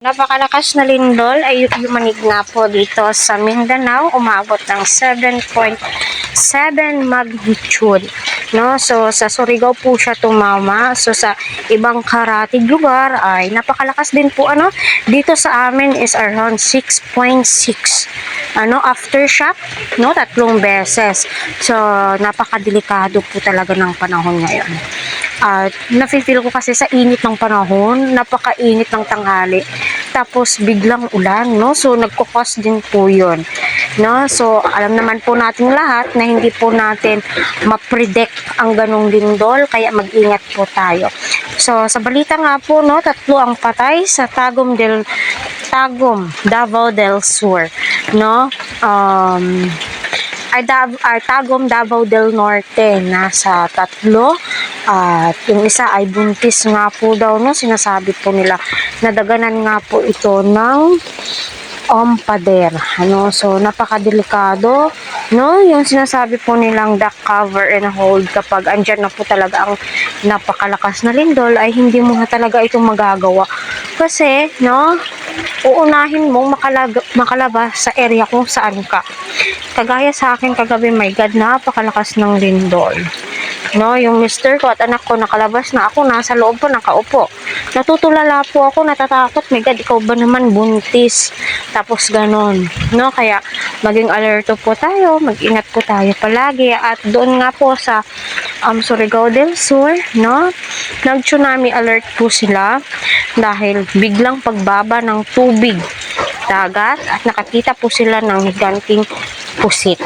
Napakalakas na lindol ay yumanig na po dito sa Mindanao, umabot ng 7.7 magnitude. No? So sa Surigao po siya tumama. So sa ibang karatig lugar ay napakalakas din po dito sa amin is around 6.6. Aftershock, no, 3 beses. So napakadelikado po talaga ng panahon ngayon. At nafe-feel ko kasi sa init ng panahon, napakainit ng tanghali. Tapos biglang ulan, no? So nagko-cause din po 'yon. No? So alam naman po natin lahat na hindi po natin ma-predict ang ganong lindol, kaya mag-ingat po tayo. So sa balita nga po, no, 3 ang patay sa Tagum, Davao del Sur, no? Tagum, Davao del Norte, nasa 3. At yung isa ay buntis nga po daw, no? Sinasabi po nila, nadaganan nga po ito ng pader. So napakadelikado, no? Yung sinasabi po nilang duck cover and hold, kapag andyan na po talaga ang napakalakas na lindol, ay hindi mo na talaga ito magagawa. Kasi, no, uunahin mong makalabas sa area kung saan ka. Kagaya sa akin kagabi, my God, napakalakas ng lindol. No, yung mister ko at anak ko nakalabas na, ako nasa loob po nakaupo. Natutulala po ako, natatakot, my God, ikaw ba naman buntis? Tapos ganon, no? Kaya maging alerto po tayo, mag-ingat po tayo palagi. At doon nga po sa Surigao del Sur, no, nag-tsunami alert po sila dahil biglang pagbaba ng tubig dagat at nakakita po sila ng higanting pusit.